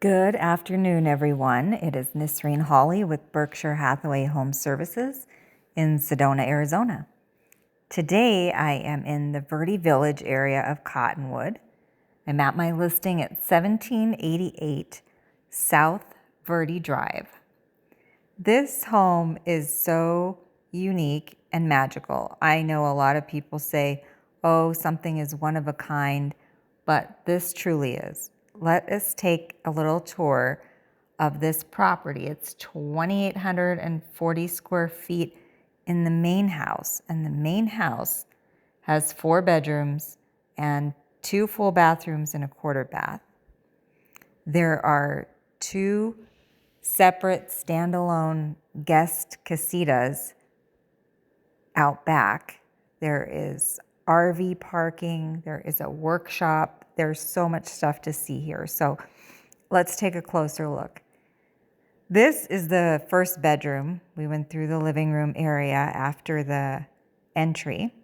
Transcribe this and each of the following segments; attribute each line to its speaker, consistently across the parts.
Speaker 1: Good afternoon, everyone. It is Nisreen Hawley with Berkshire Hathaway Home Services in Sedona, Arizona. Today, I am in the Verde Village area of Cottonwood. I'm at my listing at 1788 South Verde Drive. This home is so unique and magical. I know a lot of people say, oh, something is one of a kind, but this truly is. Let us take a little tour of this property. It's 2,840 square feet in the main house, and the main house has 4 bedrooms and 2 full bathrooms and a quarter bath. There are 2 separate standalone guest casitas out back. There is RV parking, there is a workshop. There's so much stuff to see here. So let's take a closer look. This is the first bedroom. We went through the living room area after the entry.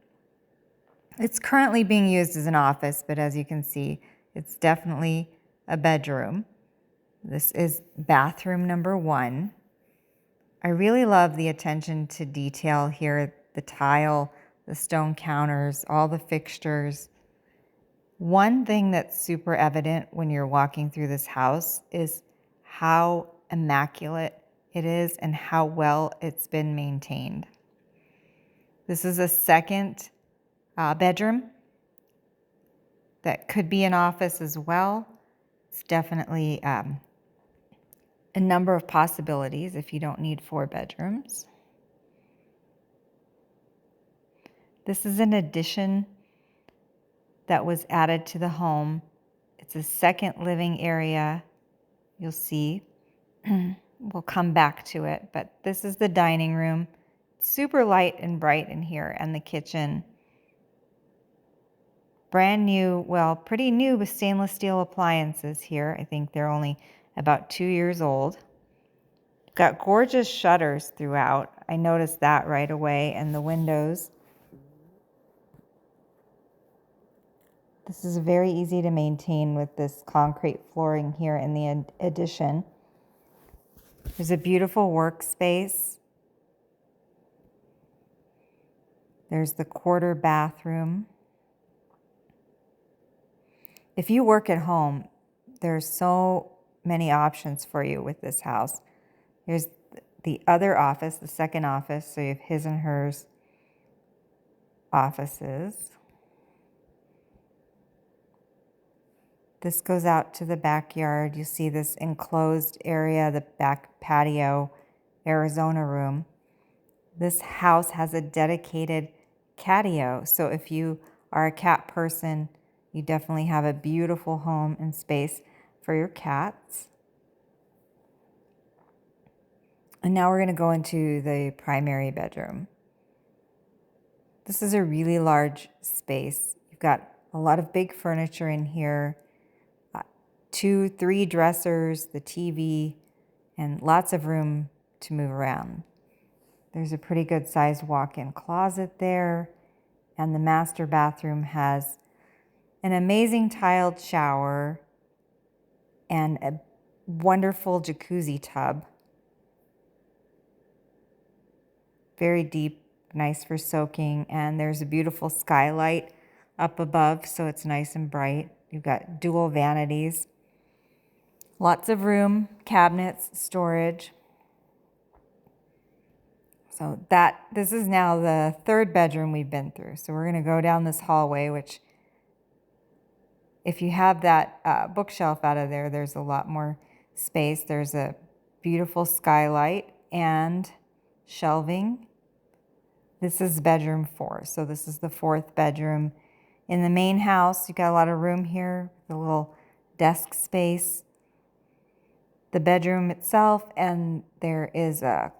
Speaker 1: It's currently being used as an office, but as you can see, it's definitely a bedroom. This is bathroom number 1. I really love the attention to detail here, the tile, the stone counters, all the fixtures. One thing that's super evident when you're walking through this house is how immaculate it is and how well it's been maintained. This is a second bedroom that could be an office as well. It's definitely a number of possibilities if you don't need 4 bedrooms. This is an addition that was added to the home. It's a second living area. You'll see. We'll come back to it, but this is the dining room. Super light and bright in here, and the kitchen. Brand new, well, pretty new with stainless steel appliances here. I think they're only about 2 years old. Got gorgeous shutters throughout. I noticed that right away, and the windows. This is very easy to maintain with this concrete flooring here in the addition. There's a beautiful workspace. There's the quarter bathroom. If you work at home, there's so many options for you with this house. Here's the other office, the second office, so you have his and hers offices. This goes out to the backyard. You see this enclosed area, the back patio, Arizona room. This house has a dedicated Catio. So if you are a cat person, you definitely have a beautiful home and space for your cats. And now we're going to go into the primary bedroom. This is a really large space. You've got a lot of big furniture in here. 2, 3 dressers, the TV, and lots of room to move around. There's a pretty good sized walk-in closet there, and the master bathroom has an amazing tiled shower and a wonderful jacuzzi tub. Very deep, nice for soaking, and there's a beautiful skylight up above, so it's nice and bright. You've got dual vanities. Lots of room, cabinets, storage. So this is now the 3rd bedroom we've been through. So we're going to go down this hallway, which if you have that bookshelf out of there, there's a lot more space. There's a beautiful skylight and shelving. This is bedroom 4. So this is the 4th bedroom. In the main house, you've got a lot of room here, the little desk space. The bedroom itself, and there is a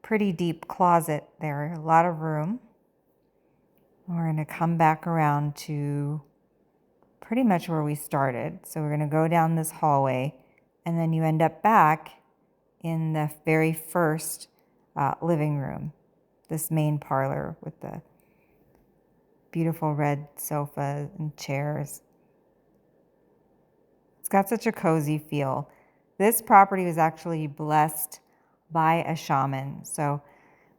Speaker 1: pretty deep closet there, a lot of room. We're going to come back around to pretty much where we started. So we're going to go down this hallway, and then you end up back in the very first living room, this main parlor with the beautiful red sofa and chairs. It's got such a cozy feel. This property was actually blessed by a shaman. So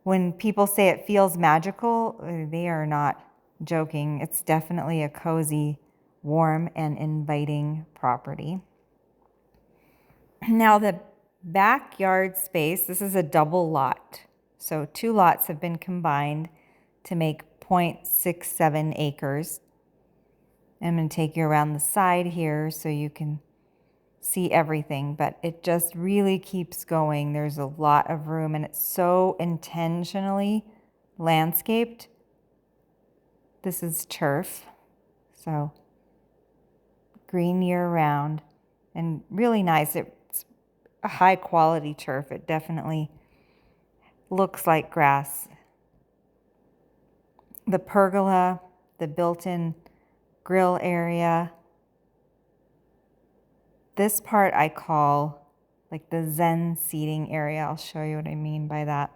Speaker 1: when people say it feels magical, they are not joking. It's definitely a cozy, warm, and inviting property. Now the backyard space, this is a double lot. So 2 lots have been combined to make 0.67 acres. I'm going to take you around the side here so you can see everything, but it just really keeps going. There's a lot of room, and it's so intentionally landscaped. This is turf, so green year round and really nice. It's a high quality turf. It definitely looks like grass. The pergola, the built-in grill area. This part I call like the Zen seating area. I'll show you what I mean by that.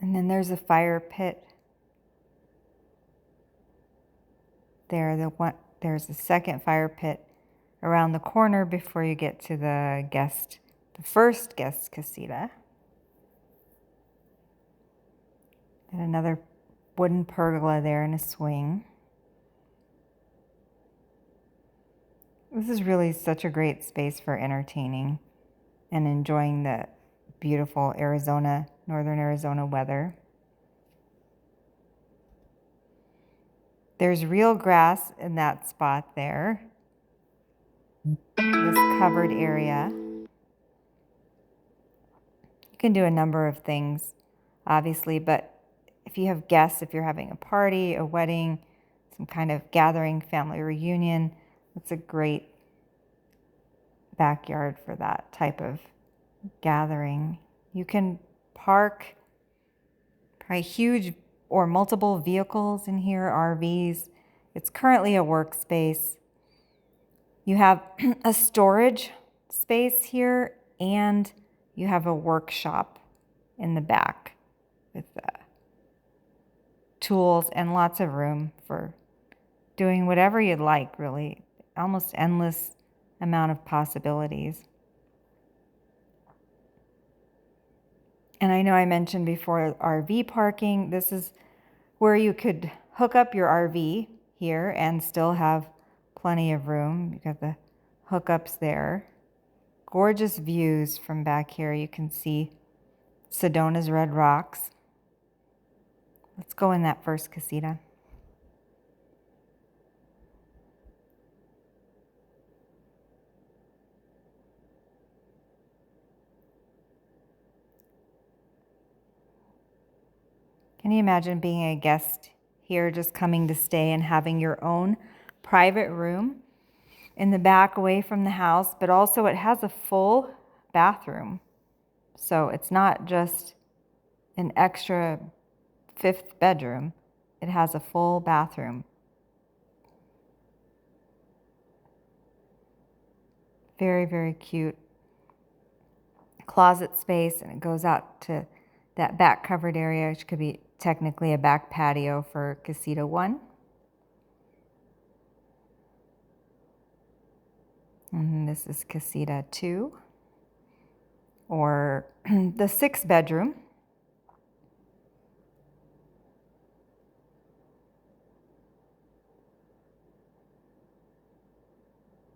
Speaker 1: And then there's a fire pit. There's a second fire pit around the corner before you get to the first guest casita. And another wooden pergola there and a swing. This is really such a great space for entertaining and enjoying the beautiful northern Arizona weather. There's real grass in that spot there. This covered area. You can do a number of things, obviously, but if you have guests, if you're having a party, a wedding, some kind of gathering, family reunion, it's a great backyard for that type of gathering. You can park probably huge or multiple vehicles in here, RVs. It's currently a workspace. You have a storage space here, and you have a workshop in the back with tools and lots of room for doing whatever you'd like, really. Almost endless amount of possibilities. And I know I mentioned before RV parking. This is where you could hook up your RV here and still have plenty of room. You got the hookups there. Gorgeous views from back here. You can see Sedona's red rocks. Let's go in that first casita. Can you imagine being a guest here, just coming to stay and having your own private room in the back away from the house, but also it has a full bathroom. So it's not just an extra 5th bedroom. It has a full bathroom. Very, very cute closet space, and it goes out to that back covered area, which could be technically a back patio for Casita 1. And this is Casita 2, or the 6th bedroom.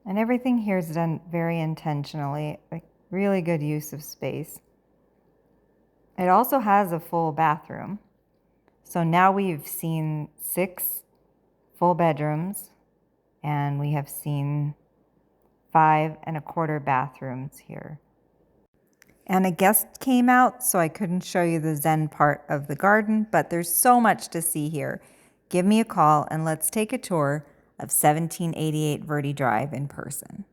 Speaker 1: And everything here is done very intentionally, like really good use of space. It also has a full bathroom. So now we've seen 6 full bedrooms, and we have seen 5 1/4 bathrooms here. And a guest came out, so I couldn't show you the Zen part of the garden, but there's so much to see here. Give me a call and let's take a tour of 1788 Verde Drive in person.